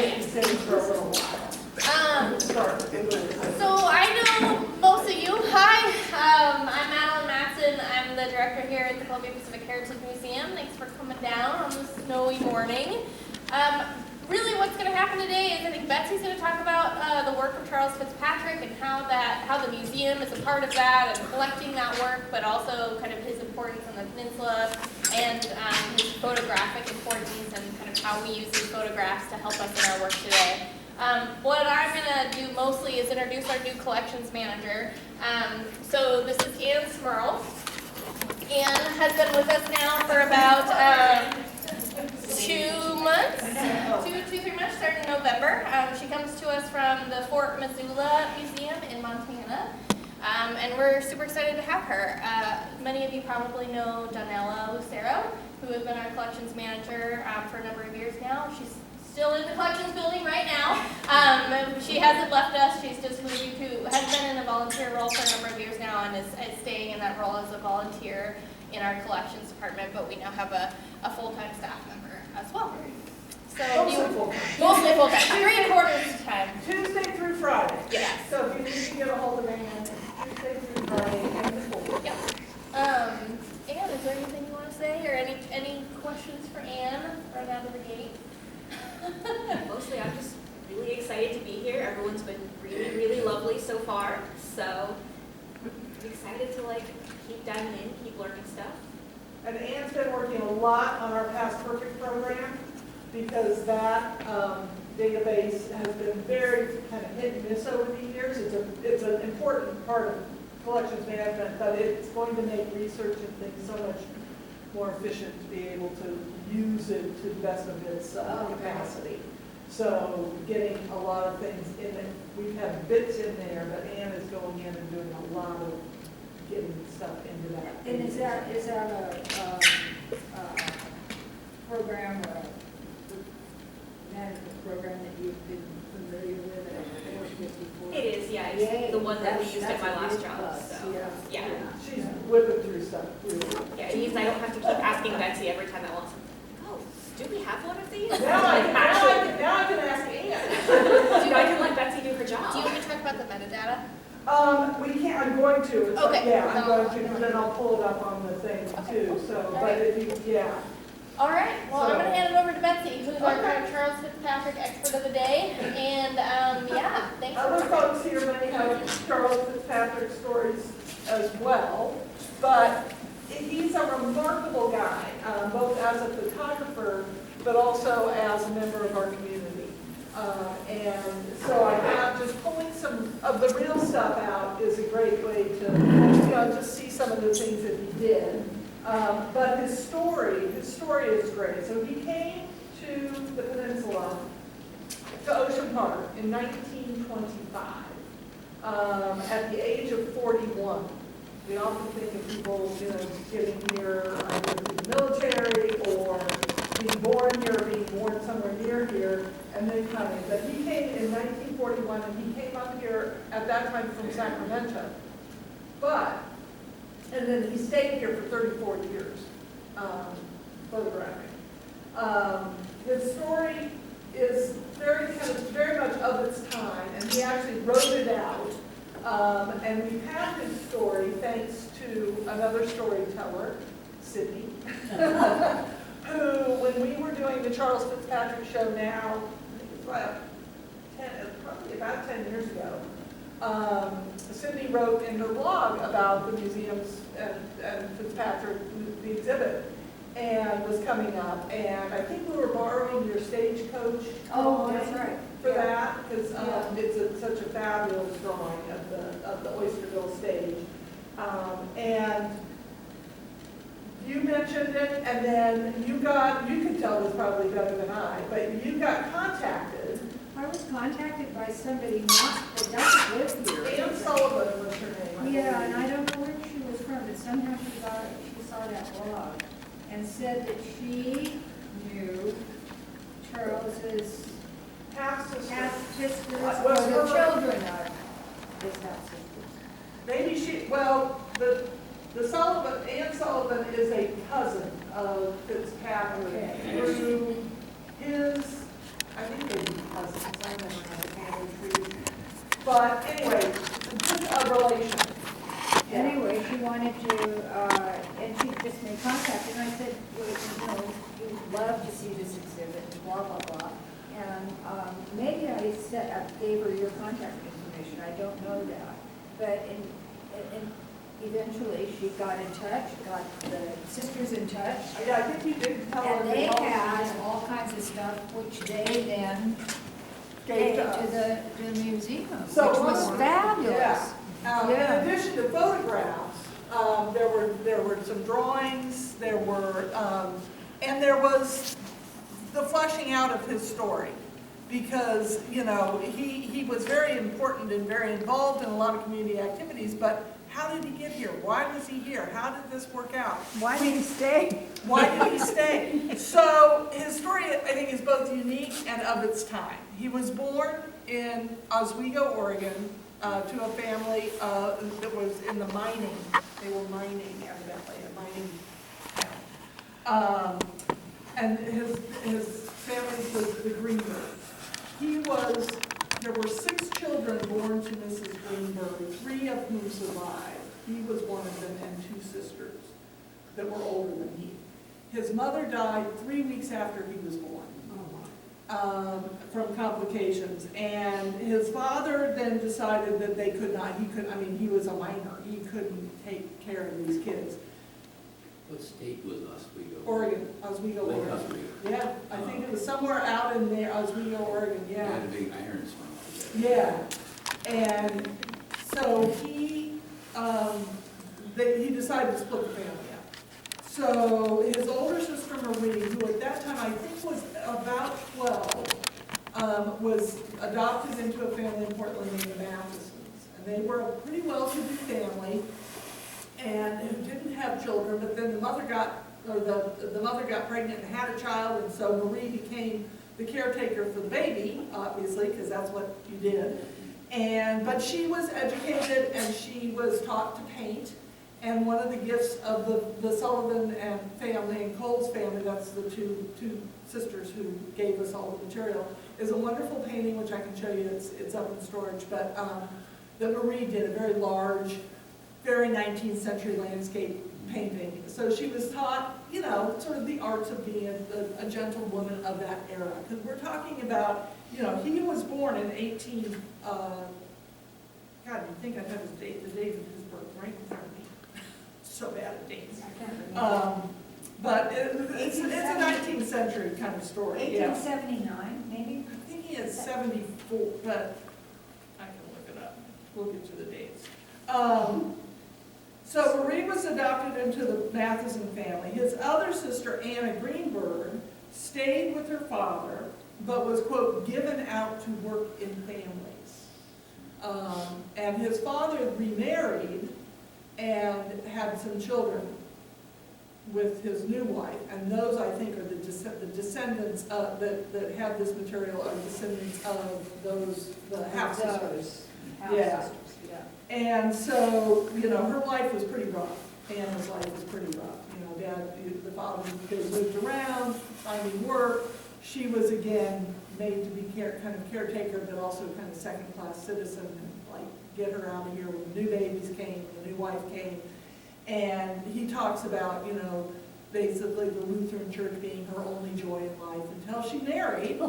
stay for a little while. So I know most of you. Hi, I'm Madeline Matson. I'm the director here at the Columbia Pacific Heritage Museum. Thanks for coming down on this snowy morning. Really what's going to happen today is I think Betsy's going to talk about the work of Charles Fitzpatrick and how the museum is a part of that and collecting that work, but also kind of his importance on the peninsula and his photographic importance and kind of how we use these photographs to help us in our work today. What I'm going to do mostly is introduce our new collections manager. So this is Ann Smurl. Ann has been with us now for about 2 months, 3 months, starting in November. She comes to us from the Fort Missoula Museum in Montana, and we're super excited to have her. Many of you probably know Donella Lucero, who has been our collections manager for a number of years now. She's still in the collections building right now. She hasn't left us. She's just moved to, has been in a volunteer role for a number of years now and is staying in that role as a volunteer in our collections department, but we now have a full-time staff member as well. So mostly full-time, 3/4 time. Tuesday through Friday. Yes. So if you need to get a hold of Ann, Tuesday through Friday and before. Yep. Ann, is there anything you want to say or any questions for Ann right out of the gate? Mostly, I'm just really excited to be here. Everyone's been really lovely so far. So I'm excited to keep diving in, keep learning stuff. And Ann's been working a lot on our Past Perfect program because that database has been very kind of hit and miss over the years. It's an important part of collections management, but it's going to make research and things so much more efficient to be able to use it to the best of its capacity. So getting a lot of things in it. We've had bits in there, but Ann is going in and doing a lot of getting stuff into that. And is that a program or a management program that you've been familiar with and worked with before? It is, yeah. It's the one that we used at my last job. So yeah. She's whipping through stuff. Yeah, it means I don't have to keep asking Betsy every time I want something. Oh, do we have one of these? Now I can ask Ann. Dude, I can let Betsy do her job. Do you want me to talk about the metadata? We can't, I'm going to. Okay. Yeah, I'm going to, because then I'll pull it up on the thing too, so, but if you, yeah. All right, well, I'm So- going to hand it over to Betsy, who's our Okay. Charles Fitzpatrick expert of the day. And yeah, thanks Other for coming. folks here may have Charles Fitzpatrick stories as well, but he's a remarkable guy, both as a photographer, but also as a member of our community. And so I thought just pulling some of the real stuff out is a great way to, just see some of the things that he did. But his story is great. So he came to the peninsula, to Ocean Park in 1925, at the age of 41. We often think of people, getting here either through the military or being born here, being born somewhere near here, and then coming. But he came in 1941, and he came up here at that time from Sacramento. And then he stayed here for 34 years, photographing. His story is very much of its time, and he actually wrote it out. And we have his story thanks to another storyteller, Sydney, who, when we were doing the Charles Fitzpatrick show now, I think it's probably about 10 years ago, Sydney wrote in her blog about the museums and Fitzpatrick, the exhibit, and was coming up. And I think we were borrowing your stagecoach for that, because it's such a fabulous drawing of the Oysterville stage. And you mentioned it, and then you can tell this probably better than I, but you got contacted. I was contacted by somebody that doesn't live here. Ann Sullivan was her name. Yeah, and I don't know where she was from, but somehow she saw that blog and said that she knew Charles's Half-sister. half-sisters or Well, the her- children of his half-sisters. Maybe Ann Sullivan is a cousin of Fitzpatrick through his, I think they But anyway, just a relation. Yeah. Anyway, she wanted to, and she just made contact, and I said, well, you know, we'd love to see this exhibit, blah, blah, blah. And maybe I gave her your contact information, I don't know that. But eventually she got in touch, got the sisters in touch. Yeah, I think you did tell her. And they that had all kinds of stuff, which they then gave to the museum, So which one was of- fabulous. Yeah. In addition to photographs, there were some drawings, and there was the fleshing out of his story. Because, you know, he was very important and very involved in a lot of community activities, but how did he get here? Why was he here? How did this work out? Why did he stay? Why did he stay? So his story, I think, is both unique and of its time. He was born in Oswego, Oregon, to a family that was in the mining. They were mining, evidently, a mining town. And his family was the Greenberg. There were 6 children born to Mrs. Greenberg, 3 of whom survived. He was one of them, and 2 sisters that were older than he. His mother died 3 weeks after he was born. From complications, and his father then decided that he was a minor, he couldn't take care of these kids. What state was Oswego? Oregon, Oswego, Lake Oregon. Oswego. Yeah, I think it was somewhere out in there, Oswego, Oregon, They yeah. had a big iron swamp. Yeah, and so he decided to split the family up. So his older sister Marie, who at that time I think was about 12, was adopted into a family in Portland named the Mathesons. And they were a pretty well-to-do family, and who didn't have children, but then the mother got pregnant and had a child, and so Marie became the caretaker for the baby, obviously, because that's what you did. But she was educated and she was taught to paint. And one of the gifts of the Sullivan and family and Cole's family, that's the two sisters who gave us all the material, is a wonderful painting, which I can show you, it's up in storage, but that Marie did, a very large, very 19th century landscape painting. So she was taught, you know, sort of the arts of being a gentlewoman of that era. Because we're talking about, you know, he was born in 18, God, you'd think I'd have the date of his birth right in front of me. So bad at dates. I can't remember. But it's a 19th century kind of story. Yeah. 1879, maybe? I think he is 74, but I can look it up. We'll get to the dates. So Marie was adopted into the Matheson family. His other sister, Anna Greenberg, stayed with her father, but was, quote, given out to work in families. And his father remarried and had some children with his new wife, and those, I think, are the descendants that have this material are descendants of the half-sisters. Yeah. And so, you know, her life was pretty rough. Anna's life was pretty rough. You know, the father, they moved around, finding work. She was, again, made to be kind of caretaker, but also kind of second-class citizen, and like get her out of here when the new babies came, the new wife came. And he talks about, you know, basically the Lutheran Church being her only joy in life until she married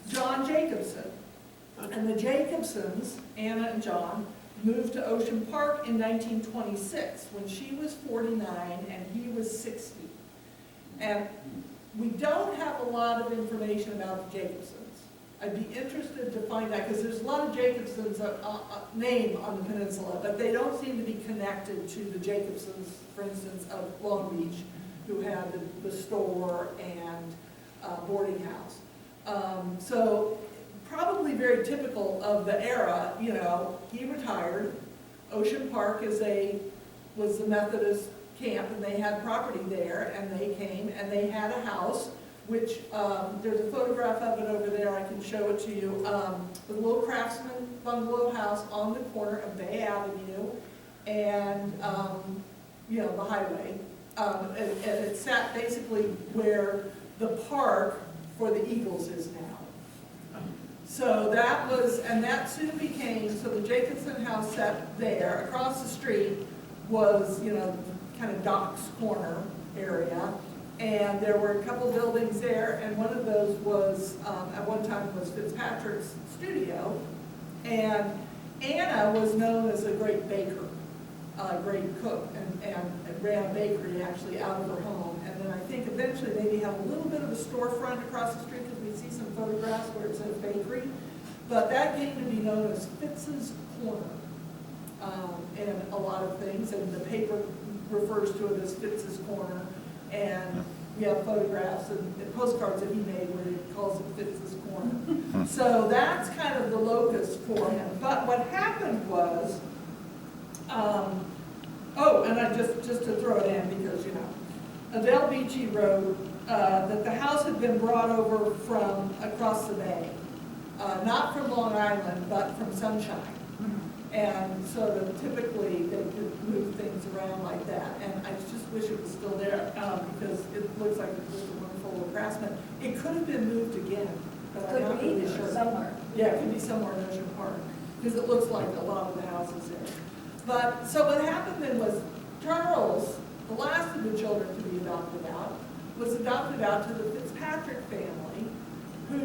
John Jacobson. And the Jacobsons, Anna and John, moved to Ocean Park in 1926 when she was 49 and he was 60. And we don't have a lot of information about the Jacobsons. I'd be interested to find out, because there's a lot of Jacobsons name on the peninsula, but they don't seem to be connected to the Jacobsons, for instance, of Long Beach, who had the store and boarding house. So probably very typical of the era. You know, he retired. Ocean Park was the Methodist camp, and they had property there, and they came and they had a house, which there's a photograph of it over there. I can show it to you. The little craftsman bungalow house on the corner of Bay Avenue and you know, the highway, and it sat basically where the park for the Eagles is now. So that was, and that soon became, so the Jacobson house sat there. Across the street was, you know, kind of Doc's Corner area. And there were a couple buildings there, and one of those was, at one time was Fitzpatrick's studio. And Anna was known as a great baker, a great cook, and ran a bakery actually out of her home. And then I think eventually maybe had a little bit of a storefront across the street, because we see some photographs where it says bakery. But that came to be known as Fitz's Corner in a lot of things, and the paper refers to it as Fitz's Corner. And we have photographs and postcards that he made where he calls it Fitz's Corner. So that's kind of the locus for him. But what happened was, oh, and I just to throw it in because, you know, Adele Beachy wrote that the house had been brought over from across the bay, not from Long Island, but from Sunshine. And so that typically they could move things around like that. And I just wish it was still there because it looks like it was a wonderful craftsman. It could have been moved again, but I'm not really sure. Somewhere. Yeah, it could be somewhere in Ocean Park because it looks like a lot of the houses there. But so what happened then was Charles, the last of the children to be adopted out, was adopted out to the Fitzpatrick family, who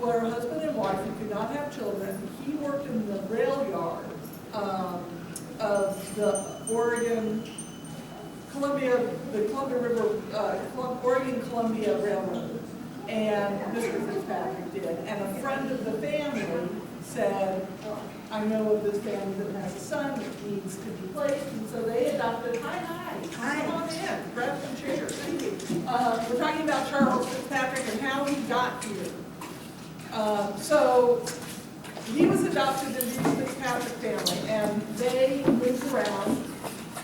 were a husband and wife who could not have children. He worked in the rail yard of the Oregon Columbia Railroad, and Mr. Fitzpatrick did. And a friend of the family said, I know of this family that has a son that needs to be placed, and so they adopted. Hi. Come on in, grab some chairs. Thank you. We're talking about Charles Fitzpatrick and how he got here. So he was adopted into the Fitzpatrick family, and they moved around,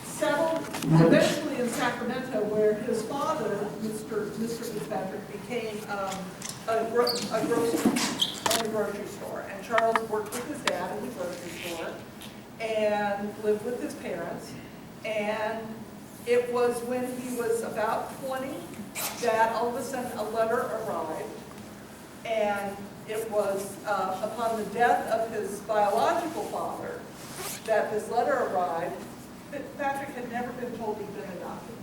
settled eventually in Sacramento, where his father, Mr. Fitzpatrick, became a grocery store. And Charles worked with his dad in the grocery store and lived with his parents. And it was when he was about 20 that all of a sudden a letter arrived. And it was upon the death of his biological father that this letter arrived. Fitzpatrick had never been told he'd been adopted.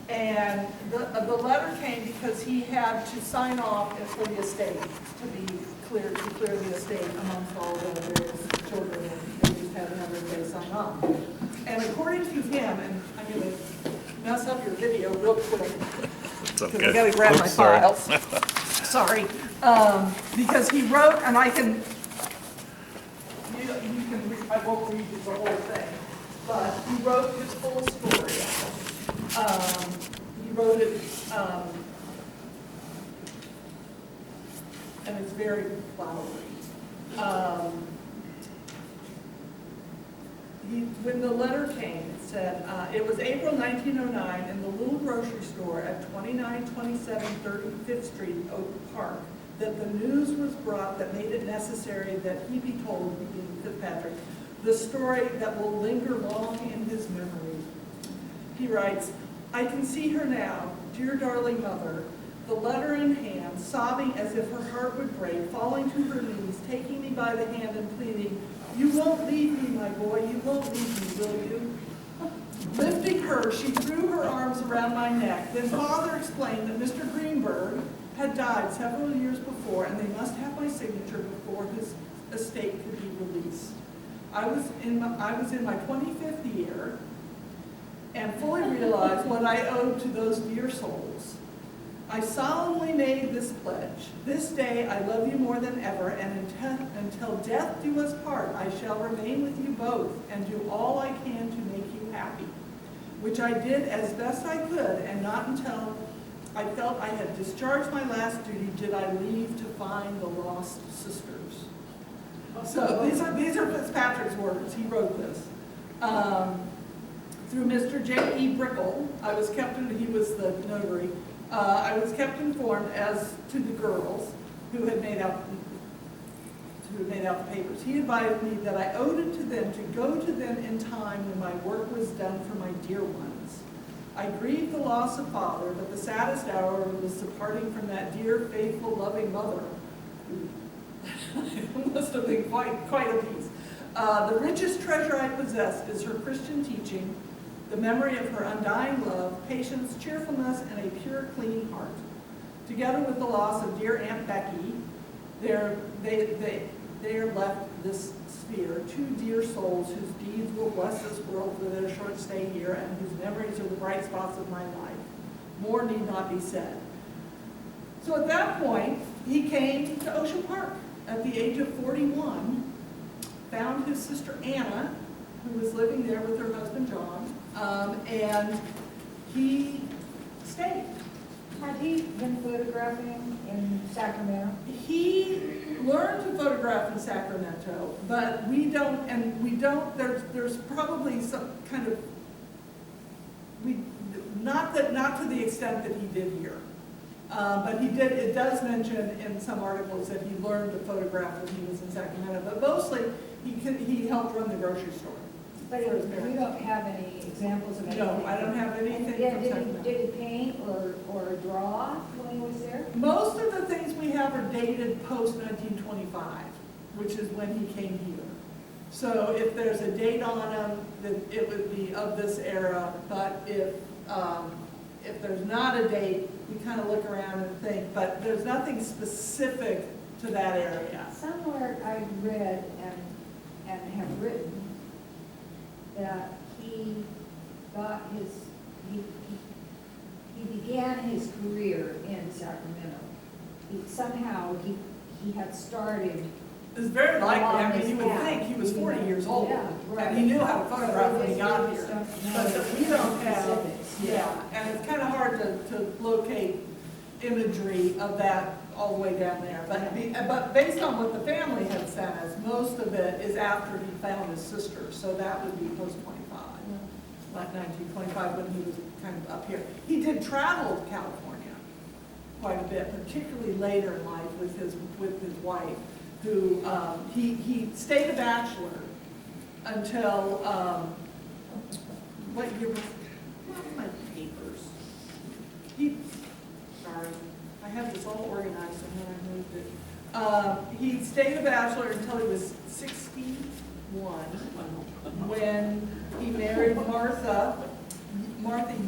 And the letter came because he had to sign off for the estate to clear the estate amongst all the various children, and they just had to have everybody sign off. And according to him, and I'm going to mess up your video real quick, because I got to grab my files. Sorry. Because he wrote, and I can, I won't read you the whole thing, but he wrote his full story. He wrote it, and it's very flowery. When the letter came, it said, it was April 1909 in the little grocery store at 2927 35th Street, Oak Park, that the news was brought that made it necessary that he be told, being Fitzpatrick, the story that will linger long in his memory. He writes, I can see her now, dear darling mother, the letter in hand, sobbing as if her heart would break, falling to her knees, taking me by the hand and pleading, you won't leave me, my boy, you won't leave me, will you? Lifting her, she threw her arms around my neck. Then Father explained that Mr. Greenberg had died several years before, and they must have my signature before his estate could be released. I was in my 25th year, and fully realized what I owed to those dear souls. I solemnly made this pledge. This day I love you more than ever, and until death do us part, I shall remain with you both and do all I can to make you happy, which I did as best I could, and not until I felt I had discharged my last duty did I leave to find the lost sisters. So these are Fitzpatrick's words. He wrote this. Through Mr. J.E. Brickle, he was the notary, I was kept informed as to the girls who had made out the papers. He advised me that I owed it to them to go to them in time when my work was done for my dear ones. I grieved the loss of father, but the saddest hour was the parting from that dear, faithful, loving mother must have been quite a piece. The richest treasure I possess is her Christian teaching, the memory of her undying love, patience, cheerfulness, and a pure, clean heart. Together with the loss of dear Aunt Becky, they are left this sphere, two dear souls whose deeds will bless this world for their short stay here and whose memories are the bright spots of my life. More need not be said. So at that point, he came to Ocean Park at the age of 41, found his sister Anna, who was living there with her husband John, and he stayed. Had he been photographing in Sacramento? He learned to photograph in Sacramento, but there's probably some kind of, not to the extent that he did here. But it does mention in some articles that he learned to photograph when he was in Sacramento, but mostly he helped run the grocery store. But we don't have any examples of anything? No, I don't have anything from Sacramento. Did he paint or draw when he was there? Most of the things we have are dated post-1925, which is when he came here. So if there's a date on them, then it would be of this era, but if there's not a date, we kind of look around and think, but there's nothing specific to that area. Somewhere I read and have written that he began his career in Sacramento. He had started. It's very likely, I mean, you would think he was 40 years old, and he knew how to photograph when he got here. But we don't have, and it's kind of hard to locate imagery of that all the way down there. But based on what the family had sent us, most of it is after he found his sister, so that would be post-25, like 1925 when he was kind of up here. He did travel to California quite a bit, particularly later in life with his wife, who he stayed a bachelor until what year was my papers? Sorry, I have this all organized and then I moved it. He stayed a bachelor until he was 61 when he married Martha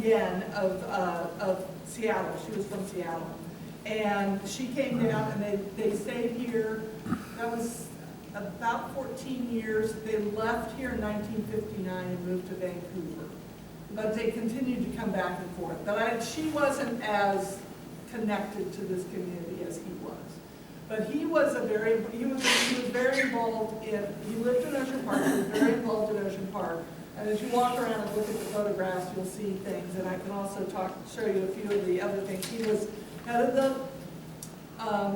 Yen of Seattle. She was from Seattle. And she came down and they stayed here. That was about 14 years. They left here in 1959 and moved to Vancouver. But they continued to come back and forth. But she wasn't as connected to this community as he was. But he was very involved he lived in Ocean Park, he was very involved in Ocean Park. And as you walk around and look at the photographs, you'll see things. And I can also show you a few of the other things. He was head of the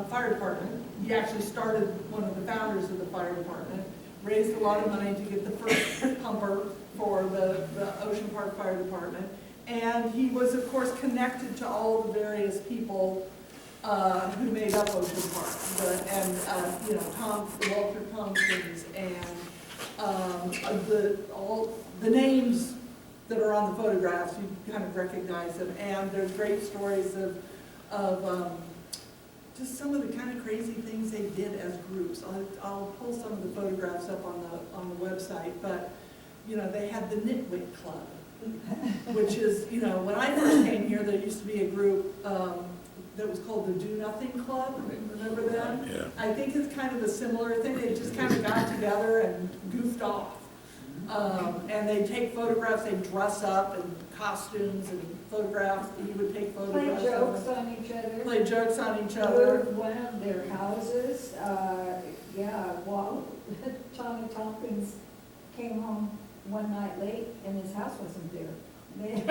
fire department. He actually started one of the founders of the fire department, raised a lot of money to get the first pumper for the Ocean Park Fire Department. And he was, of course, connected to all the various people who made up Ocean Park. Walter Tompkins and all the names that are on the photographs, you kind of recognize them. And there's great stories of just some of the kind of crazy things they did as groups. I'll pull some of the photographs up on the website, but they had the Nitwit Club, which is, when I first came here, there used to be a group that was called the Do Nothing Club. Remember them? Yeah. I think it's kind of a similar thing. They just kind of got together and goofed off. And they'd take photographs, they'd dress up in costumes and photographs. He would take photographs. Play jokes on each other. Play jokes on each other. One of their houses, Tommy Tompkins came home one night late and his house wasn't there. They had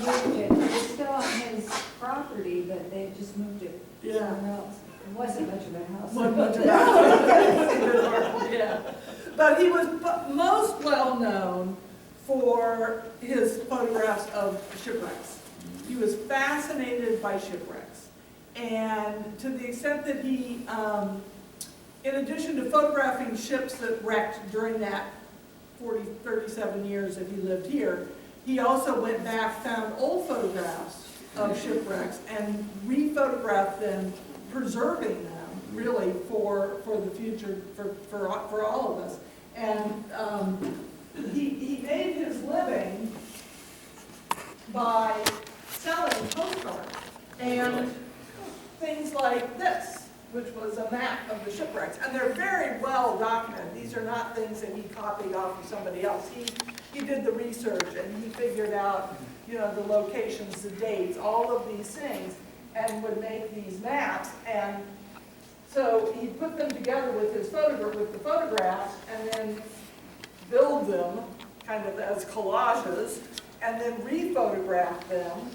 moved it. It was still on his property, but they just moved it somewhere else. It wasn't much of a house. Wasn't much of a house. Yeah. But he was most well known for his photographs of shipwrecks. He was fascinated by shipwrecks. And to the extent that he, in addition to photographing ships that wrecked during that 37 years that he lived here, he also went back, found old photographs of shipwrecks and re-photographed them, preserving them really for the future, for all of us. And he made his living by selling postcards and things like this, which was a map of the shipwrecks. And they're very well documented. These are not things that he copied off of somebody else. He did the research and he figured out, you know, the locations, the dates, all of these things, and would make these maps. And so he put them together with the photographs, and then build them kind of as collages, and then re-photograph them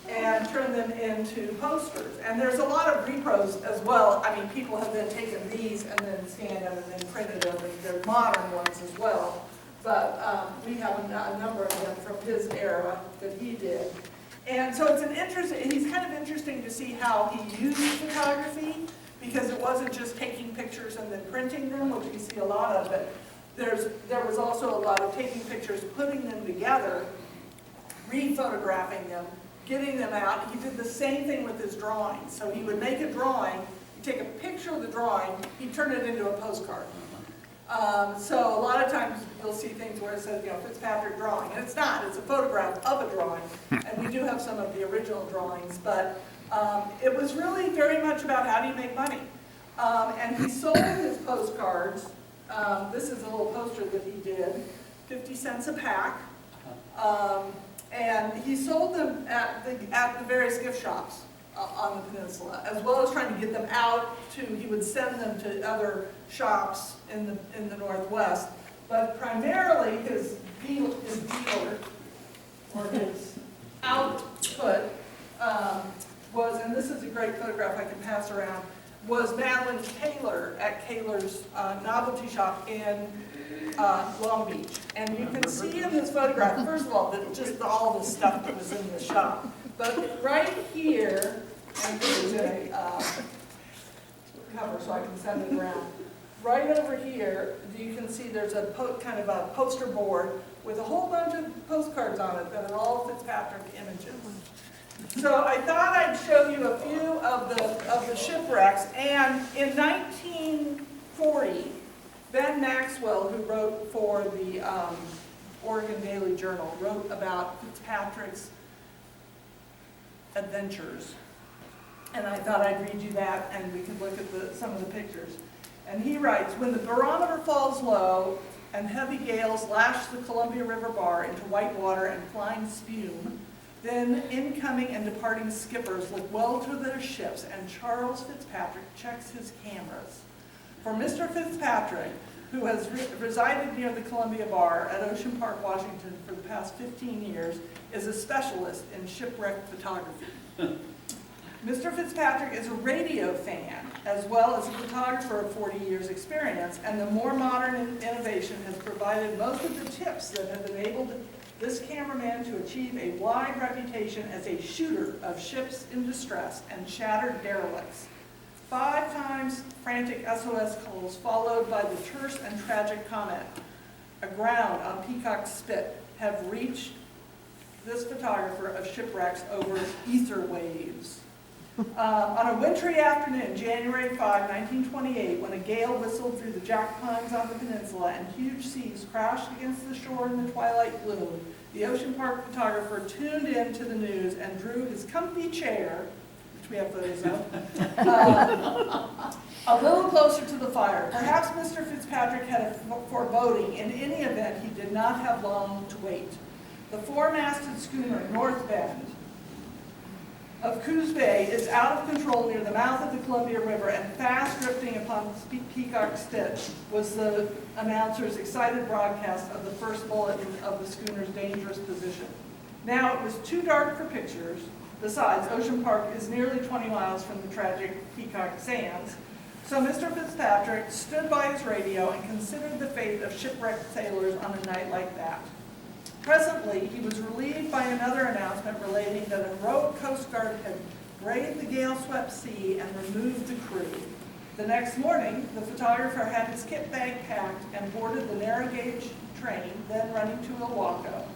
and turn them into posters. And there's a lot of repros as well. I mean, people have then taken these and then scanned them and then printed them, and they're modern ones as well. But we have a number of them from his era that he did. And so it's he's kind of interesting to see how he used photography, because it wasn't just taking pictures and then printing them, which we see a lot of, but there was also a lot of taking pictures, putting them together, re-photographing them, getting them out. He did the same thing with his drawings. So he would make a drawing, he'd take a picture of the drawing, he'd turn it into a postcard. So a lot of times you'll see things where it says, you know, Fitzpatrick drawing, and it's not, it's a photograph of a drawing. And we do have some of the original drawings, but it was really very much about how do you make money. And he sold his postcards. This is a little poster that he did, 50 cents a pack. And he sold them at the various gift shops on the peninsula, as well as trying to get them out he would send them to other shops in the Northwest. But primarily his dealer, or his output, was, and this is a great photograph I can pass around, was Madeline Kaler at Kaler's novelty shop in Long Beach. And you can see in this photograph, first of all, just all the stuff that was in the shop. But right here, and this is a cover so I can send it around. Right over here, you can see there's a kind of a poster board with a whole bunch of postcards on it that are all Fitzpatrick images. So I thought I'd show you a few of the shipwrecks. And in 1940, Ben Maxwell, who wrote for the Oregon Daily Journal, wrote about Fitzpatrick's adventures. And I thought I'd read you that, and we could look at some of the pictures. And he writes, when the barometer falls low and heavy gales lash the Columbia River bar into white water and flying spume, then incoming and departing skippers look well to their ships, and Charles Fitzpatrick checks his cameras. For Mr. Fitzpatrick, who has resided near the Columbia Bar at Ocean Park, Washington for the past 15 years, is a specialist in shipwreck photography. Mr. Fitzpatrick is a radio fan, as well as a photographer of 40 years experience, and the more modern innovation has provided most of the tips that have enabled this cameraman to achieve a wide reputation as a shooter of ships in distress and shattered derelicts. 5 times frantic SOS calls followed by the terse and tragic comment, aground on Peacock Spit, have reached this photographer of shipwrecks over ether waves. On a wintry afternoon, January 5, 1928, when a gale whistled through the jack pines on the peninsula and huge seas crashed against the shore in the twilight gloom, the Ocean Park photographer tuned in to the news and drew his comfy chair, which we have photos of, a little closer to the fire. Perhaps Mr. Fitzpatrick had a foreboding. In any event, he did not have long to wait. The 4-masted schooner North Bend of Coos Bay is out of control near the mouth of the Columbia River and fast drifting upon Peacock Spit was the announcer's excited broadcast of the first bulletin of the schooner's dangerous position. Now it was too dark for pictures. Besides, Ocean Park is nearly 20 miles from the tragic Peacock Sands. So Mr. Fitzpatrick stood by his radio and considered the fate of shipwrecked sailors on a night like that. Presently, he was relieved by another announcement relating that a heroic Coast Guard had braved the gale-swept sea and removed the crew. The next morning, the photographer had his kit bag packed and boarded the narrow-gauge train, then running to Ilwaco.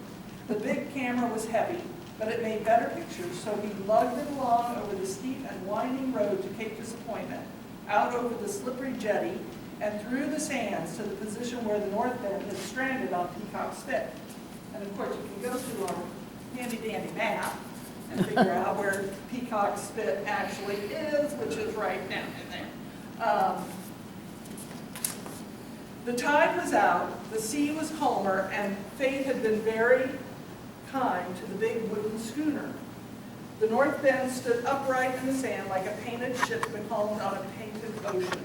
The big camera was heavy, but it made better pictures, so he lugged it along over the steep and winding road to Cape Disappointment, out over the slippery jetty and through the sands to the position where the North Bend is stranded on Peacock Spit. And of course, you can go to our handy-dandy map and figure out where Peacock Spit actually is, which is right down in there. The tide was out, the sea was calmer, and fate had been very kind to the big wooden schooner. The North Bend stood upright in the sand like a painted ship becalmed on a painted ocean.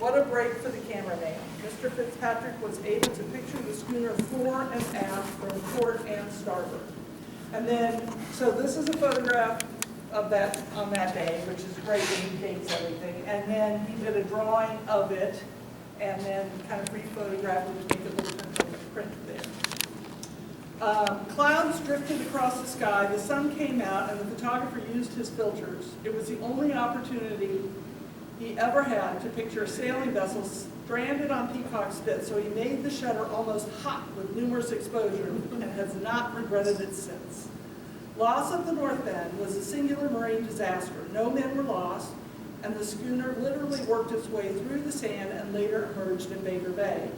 What a break for the cameraman. Mr. Fitzpatrick was able to picture the schooner fore and aft from port and starboard. And then, so this is a photograph of that on that day, which is great when he dates everything. And then he did a drawing of it and then kind of re-photographed it to make it look print there. Clouds drifted across the sky, the sun came out, and the photographer used his filters. It was the only opportunity he ever had to picture a sailing vessel stranded on Peacock Spit, so he made the shutter almost hot with numerous exposures and has not regretted it since. Loss of the North Bend was a singular marine disaster. No men were lost, and the schooner literally worked its way through the sand and later emerged in Baker Bay.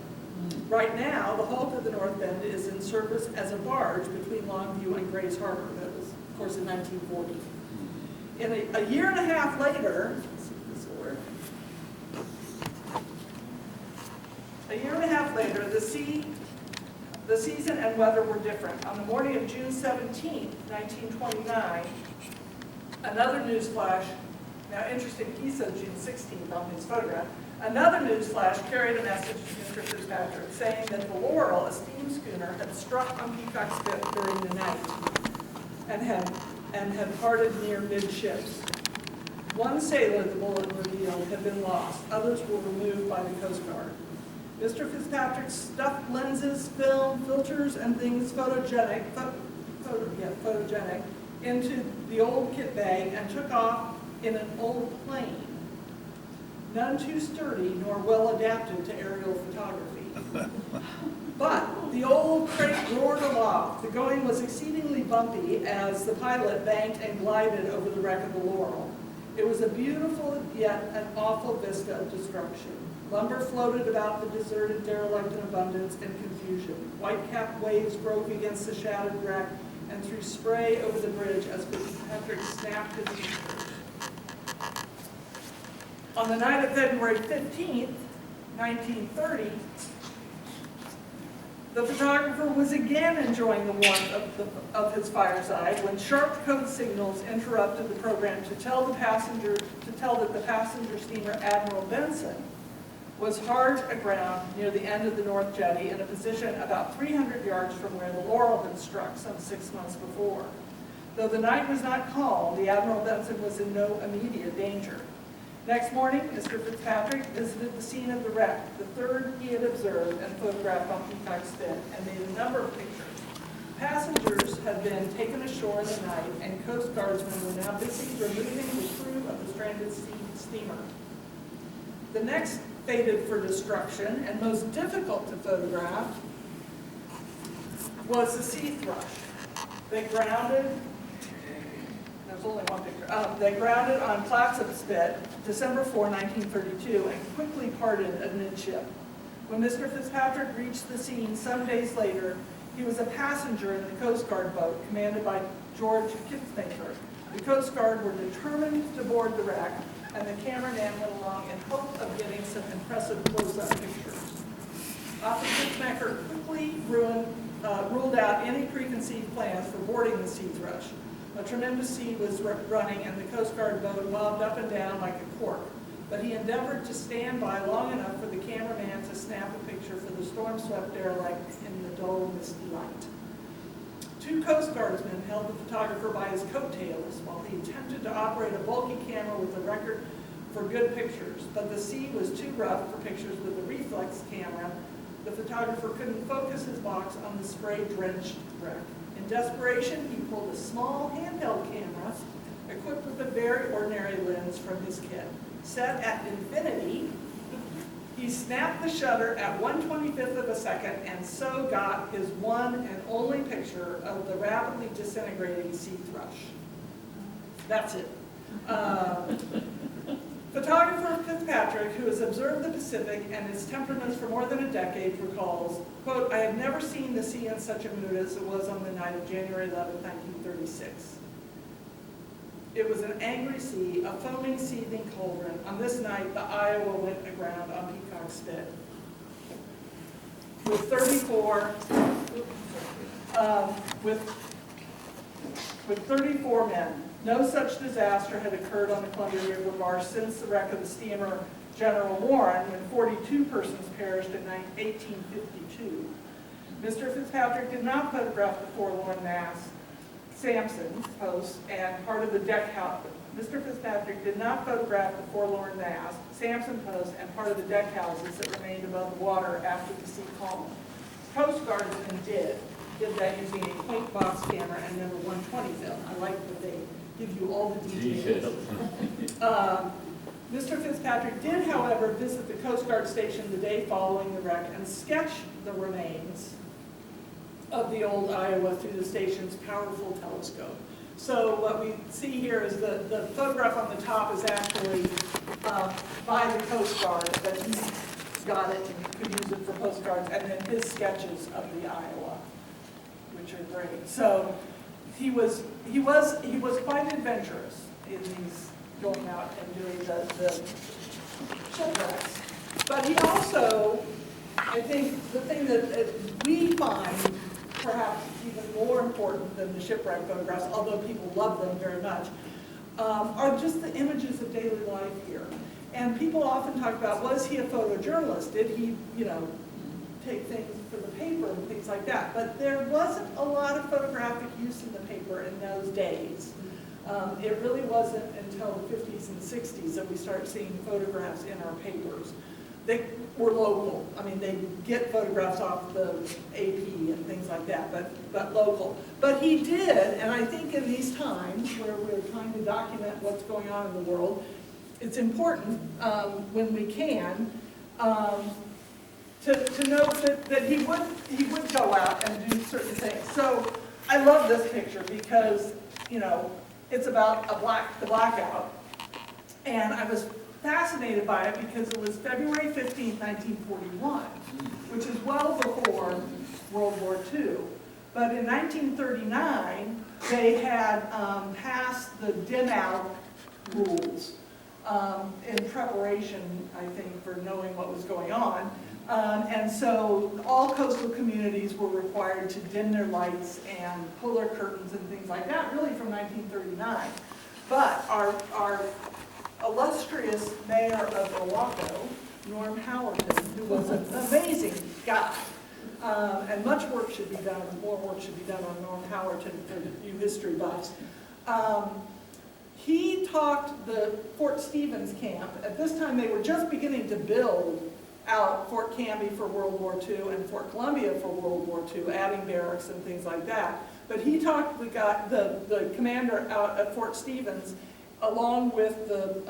Right now, the hulk of the North Bend is in service as a barge between Longview and Grays Harbor. That was, of course, in 1940. In a year and a half later, let's see if this will work. A year and a half later, the season and weather were different. On the morning of June 17, 1929, another news flash. Now, interesting, he said June 16th on his photograph. Another news flash carried a message to Mr. Fitzpatrick saying that the Laurel, a steam schooner, had struck on Peacock Spit during the night and had parted near midships. One sailor, the bulletin revealed, had been lost. Others were removed by the Coast Guard. Mr. Fitzpatrick stuffed lenses, film, filters, and things photogenic into the old kit bag and took off in an old plane, none too sturdy nor well adapted to aerial photography. But the old crate roared aloft. The going was exceedingly bumpy as the pilot banked and glided over the wreck of the Laurel. It was a beautiful yet an awful vista of destruction. Lumber floated about the deserted derelict in abundance and confusion. White-capped waves broke against the shattered wreck and threw spray over the bridge as Fitzpatrick snapped his fingers. On the night of February 15th, 1930, the photographer was again enjoying the warmth of his fireside when sharp code signals interrupted the program to tell that the passenger steamer Admiral Benson was hard aground near the end of the North Jetty in a position about 300 yards from where the Laurel had struck some 6 months before. Though the night was not calm, the Admiral Benson was in no immediate danger. Next morning, Mr. Fitzpatrick visited the scene of the wreck, the third he had observed and photographed on Peacock Spit, and made a number of pictures. Passengers had been taken ashore in the night, and Coast Guardsmen were now busy removing the crew of the stranded steamer. The next fated for destruction and most difficult to photograph was the sea thrush. They grounded. There's only one picture. They grounded on Clatsop Spit, December 4, 1932, and quickly parted amidship. When Mr. Fitzpatrick reached the scene some days later, he was a passenger in the Coast Guard boat commanded by George Kitzmaker. The Coast Guard were determined to board the wreck, and the cameraman went along in hope of getting some impressive close-up pictures. Officer Kitzmaker quickly ruled out any preconceived plans for boarding the sea thrush. A tremendous sea was running, and the Coast Guard boat wobbed up and down like a cork. But he endeavored to stand by long enough for the cameraman to snap a picture for the storm-swept derelict in the dull, misty light. Two Coast Guardsmen held the photographer by his coattails while he attempted to operate a bulky camera with a record for good pictures. But the sea was too rough for pictures with a reflex camera. The photographer couldn't focus his box on the spray-drenched wreck. In desperation, he pulled a small handheld camera equipped with a very ordinary lens from his kit. Set at infinity, he snapped the shutter at 1/25th of a second and so got his one and only picture of the rapidly disintegrating sea thrush. That's it. Photographer Fitzpatrick, who has observed the Pacific and its temperaments for more than a decade, recalls, quote, "I have never seen the sea in such a mood as it was on the night of January 11, 1936. It was an angry sea, a foaming, seething cauldron. On this night, the Iowa went aground on Peacock Spit. With 34 men. No such disaster had occurred on the Columbia River Marsh since the wreck of the steamer General Warren, when 42 persons perished in 1852. Mr. Fitzpatrick did not photograph the forlorn mass, Sampson's post, and part of the deck house. Mr. Fitzpatrick did not photograph the forlorn mass, Sampson Post, and part of the deck houses that remained above the water after the sea calmed. Coast Guardsmen did that using a point box camera and number 120 film. I like that they give you all the details. Mr. Fitzpatrick did, however, visit the Coast Guard station the day following the wreck and sketch the remains of the old Iowa through the station's powerful telescope. So what we see here is the photograph on the top is actually by the Coast Guard, but he got it and could use it for postcards, and then his sketches of the Iowa, which are great. So he was quite adventurous in these going out and doing the shipwrecks. But he also, I think, the thing that we find perhaps even more important than the shipwreck photographs, although people love them very much, are just the images of daily life here. And people often talk about, was he a photojournalist? Did he, take things for the paper and things like that? But there wasn't a lot of photographic use in the paper in those days. It really wasn't until the 50s and 60s that we started seeing photographs in our papers. They were local. I mean, they get photographs off the AP and things like that, but local. But he did, and I think in these times where we're trying to document what's going on in the world, it's important when we can to note that he would go out and do certain things. So I love this picture because it's about the blackout, and I was fascinated by it because it was February 15th, 1941, which is well before World War II. But in 1939, they had passed the dim out rules in preparation, I think, for knowing what was going on. And so all coastal communities were required to dim their lights and pull their curtains and things like that, really from 1939. But our illustrious mayor of Oahu, Norm Howerton, who was an amazing guy, and much work should be done, more work should be done on Norm Howerton for you history buffs. He talked the Fort Stevens camp. At this time, they were just beginning to build out Fort Canby for World War II and Fort Columbia for World War II, adding barracks and things like that. But he talked the commander out at Fort Stevens, along with the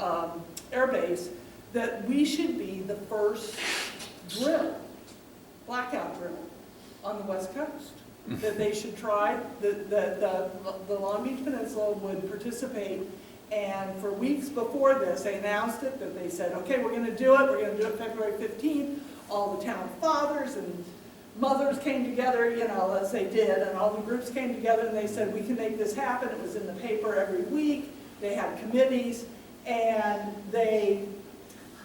air base, that we should be the first blackout drill on the West Coast. That they should try, the Long Beach Peninsula would participate, and for weeks before this, they announced it, that they said, okay, we're going to do it February 15th. All the town fathers and mothers came together, as they did, and all the groups came together, and they said, we can make this happen. It was in the paper every week. They had committees, and they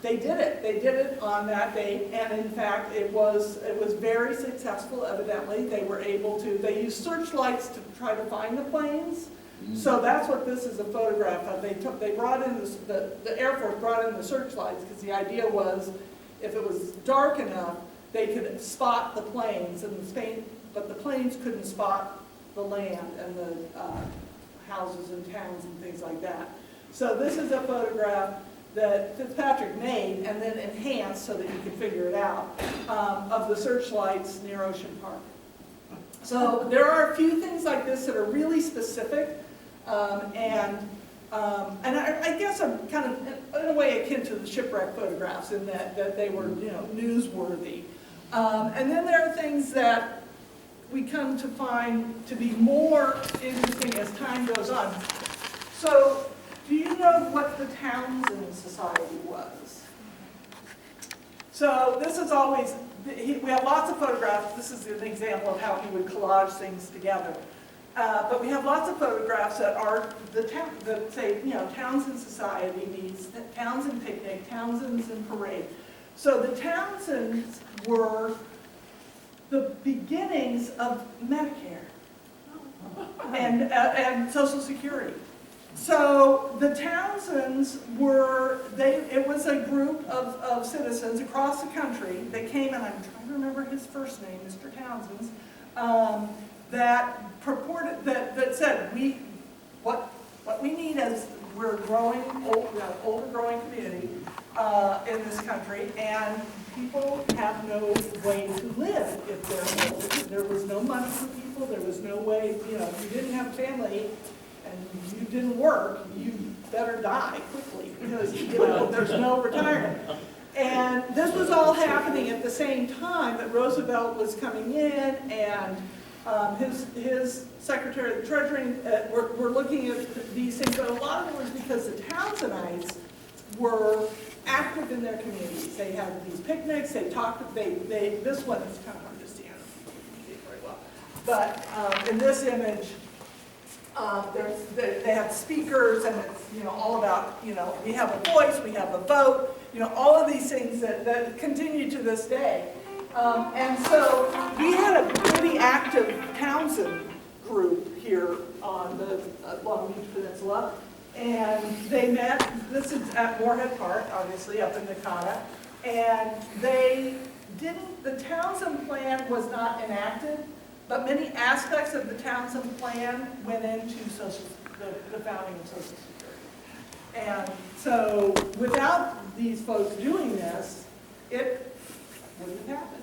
did it. They did it on that day, and in fact, it was very successful, evidently. They were able to, they used searchlights to try to find the planes. So that's what this is a photograph of. They brought in the Air Force brought in the searchlights because the idea was if it was dark enough, they could spot the planes, but the planes couldn't spot the land and the houses and towns and things like that. So this is a photograph that Fitzpatrick made and then enhanced so that you could figure it out, of the searchlights near Ocean Park. So there are a few things like this that are really specific, and I guess I'm kind of in a way akin to the shipwreck photographs in that they were newsworthy. And then there are things that we come to find to be more interesting as time goes on. So Do you know what the Townsend Society was? So this is always, we have lots of photographs. This is an example of how he would collage things together. But we have lots of photographs that are that say, you know, Townsend Society meets Townsend Picnic, Townsend's and Parade. So the Townsends were the beginnings of Medicare and Social Security. So the Townsends were, it was a group of citizens across the country that came, and I'm trying to remember his first name, Mr. Townsend's, that purported, that said, what we need is, we're growing, older growing community in this country, and people have no way to live if they're old. There was no money for people, there was no way, you know, if you didn't have a family and you didn't work, you better die quickly because, you know, there's no retirement. And this was all happening at the same time that Roosevelt was coming in, and his Secretary of the Treasury were looking at these things, but a lot of it was because the Townsenites were active in their communities. They had these picnics, they talked, this one is kind of hard to see, I don't know if you can see it very well. But in this image, they have speakers, and it's, you know, all about, you know, we have a voice, we have a vote, you know, all of these things that continue to this day. And so we had a pretty active Townsend group here on the Long Beach Peninsula, and they met, this is at Moorhead Park, obviously, up in Nakata, and the Townsend plan was not enacted, but many aspects of the Townsend plan went into the founding of Social Security. And so without these folks doing this, it wouldn't happen.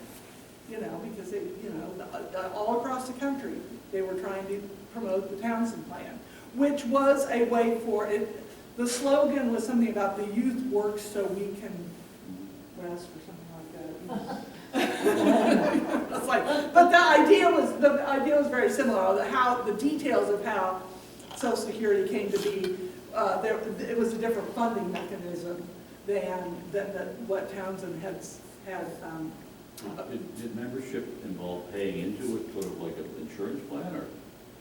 You know, because they, you know, all across the country, they were trying to promote the Townsend Plan, which was a way for it. The slogan was something about the youth works so we can rest or something like that. It's like, but the idea was very similar. How the details of how Social Security came to be, it was a different funding mechanism than what Townsend had. Did membership involve paying into it, sort of like an insurance plan, or?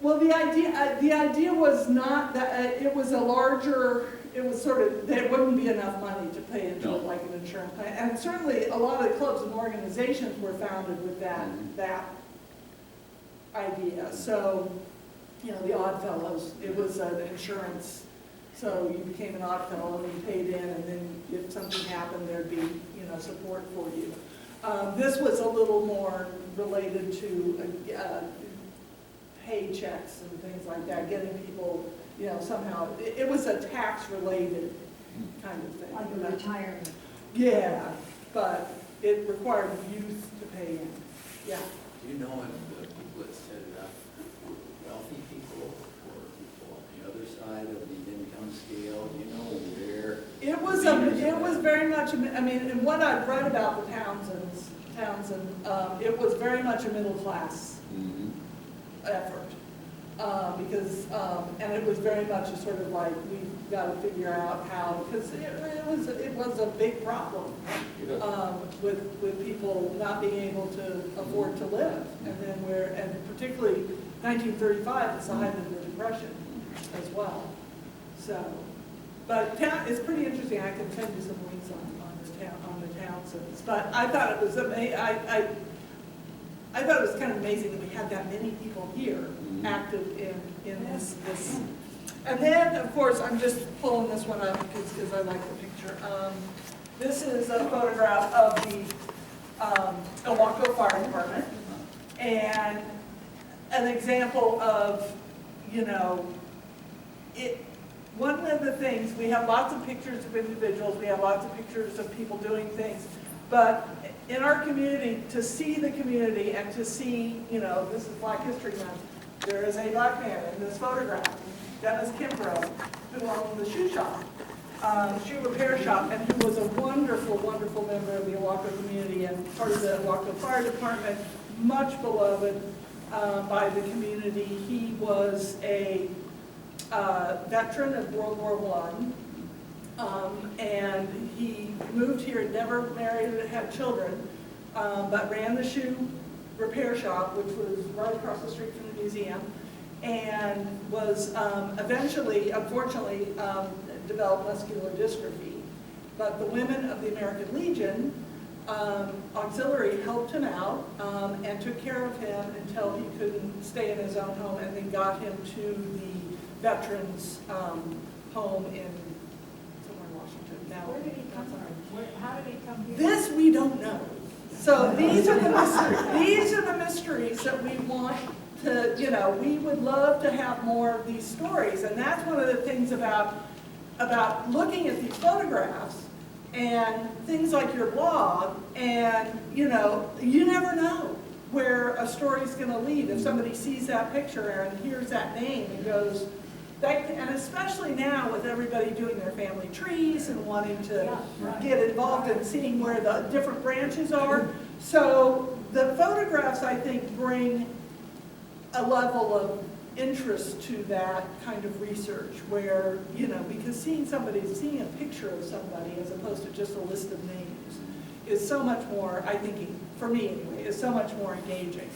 Well, the idea was not that it was a larger. It was sort of, there wouldn't be enough money to pay into it like an insurance plan, and certainly a lot of the clubs and organizations were founded with that idea. So, you know, the Odd Fellows, it was an insurance. So you became an Odd Fellow and you paid in, and then if something happened, there'd be, you know, support for you. This was a little more related to paychecks and things like that, getting people, you know, somehow, it was a tax-related kind of thing. Like a retirement. Yeah, but it required youth to pay in. Yeah. Do you know if the people that set it up were wealthy people or people on the other side of the income scale? Do you know where? It was very much, I mean, and what I've read about the Townsend, it was very much a middle class effort. Because, and it was very much a sort of like, we've got to figure out how, because it was a big problem with people not being able to afford to live. And then and particularly 1935, it's the height of the Depression as well. So, but it's pretty interesting. I can send you some links on the Townsends. But I thought it was amazing. I thought it was kind of amazing that we had that many people here active in this. And then, of course, I'm just pulling this one up because I like the picture. This is a photograph of the Ilwaco Fire Department, and an example of, you know, one of the things, we have lots of pictures of individuals, we have lots of pictures of people doing things, but in our community, to see the community and to see, you know, this is Black History Month, there is a black man in this photograph, Dennis Kimbrough, who owned the shoe shop, shoe repair shop, and who was a wonderful, wonderful member of the Ilwaco community and part of the Ilwaco Fire Department, much beloved by the community. He was a a veteran of World War I, and he moved here, never married, had children, but ran the shoe repair shop, which was right across the street from the museum, and was eventually, unfortunately, developed muscular dystrophy. But the women of the American Legion Auxiliary helped him out and took care of him until he couldn't stay in his own home, and then got him to the veterans home in somewhere in Washington. Now, Where did he come from? How did he come here? this we don't know. So these are the mysteries that we want to, we would love to have more of these stories. And that's one of the things about looking at these photographs and things like your blog, and you never know where a story's going to lead. If somebody sees that picture and hears that name and goes, and especially now with everybody doing their family trees and wanting to get involved in seeing where the different branches are. So the photographs, I think, bring a level of interest to that kind of research where, because seeing a picture of somebody as opposed to just a list of names is so much more, I think, for me anyway, is so much more engaging.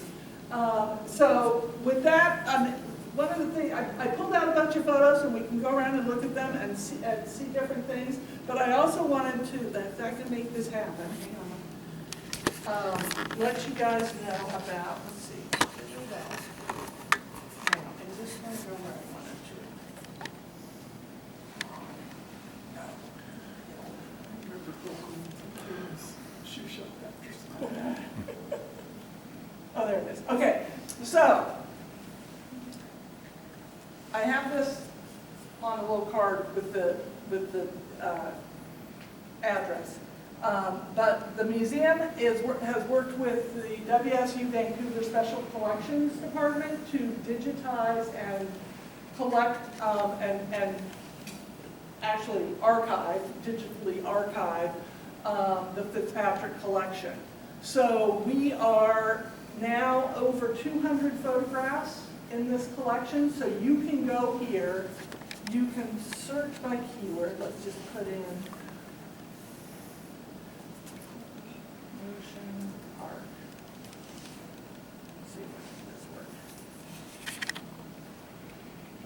So with that, one of the things, I pulled out a bunch of photos and we can go around and look at them and see different things, but I also wanted to, if I can make this happen, hang on, let you guys know about, let's see, do that. Now, is this one go where I want it to? Oh, there it is. Okay, so I have this on a little card with the address. But the museum has worked with the WSU Vancouver Special Collections Department to digitize and collect and actually digitally archive the Fitzpatrick collection. So we are now over 200 photographs in this collection. So you can go here, you can search by keyword. Let's just put in motion art. Let's see if this works.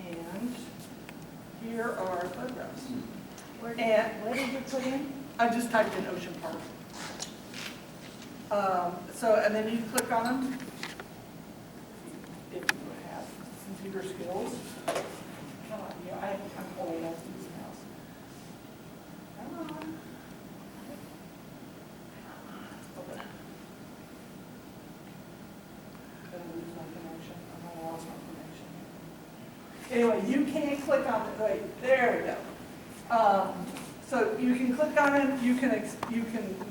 And here are photographs. What did you put in? I just typed in Ocean Park. And then you click on them if you have computer skills. Come on, I'm old, I'll do this mouse. Come on. Open. Gonna lose my connection. I'm gonna lost my connection. Anyway, you can click on it. Right, there we go. So you can click on it. You can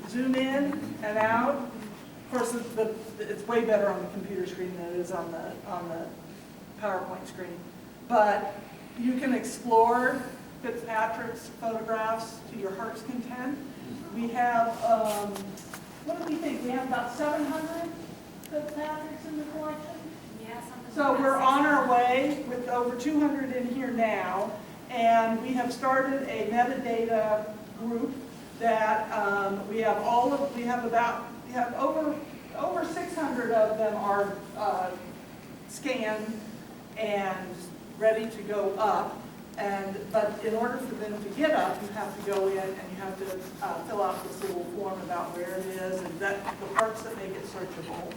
zoom in and out. Of course, it's way better on the computer screen than it is on the PowerPoint screen. But you can explore Fitzpatrick's photographs to your heart's content. We have, what do we think? We have about 700 Fitzpatricks in the collection. Yeah, something. So we're on our way with over 200 in here now, and we have started a metadata group that we have over 600 of them are scanned and ready to go up. But in order for them to get up, you have to go in and you have to fill out this little form about where it is and the parts that make it searchable,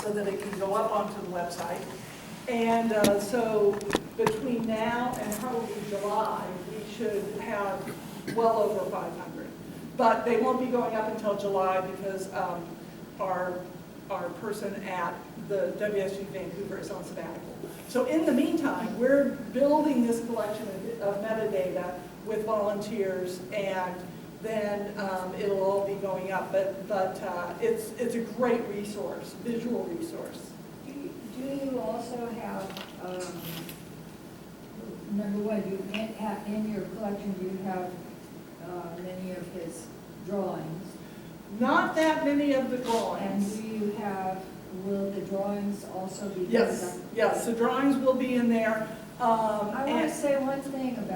so that it can go up onto the website. And so between now and probably July, we should have well over 500. But they won't be going up until July because our person at the WSU Vancouver is on sabbatical. So in the meantime, we're building this collection of metadata with volunteers, and then it'll all be going up. But it's a great resource, visual resource. Do you also have, number one, in your collection, do you have many of his drawings? Not that many of the And drawings. do you have, will the drawings also be? Yes, the drawings will be in there. I want to And say one thing about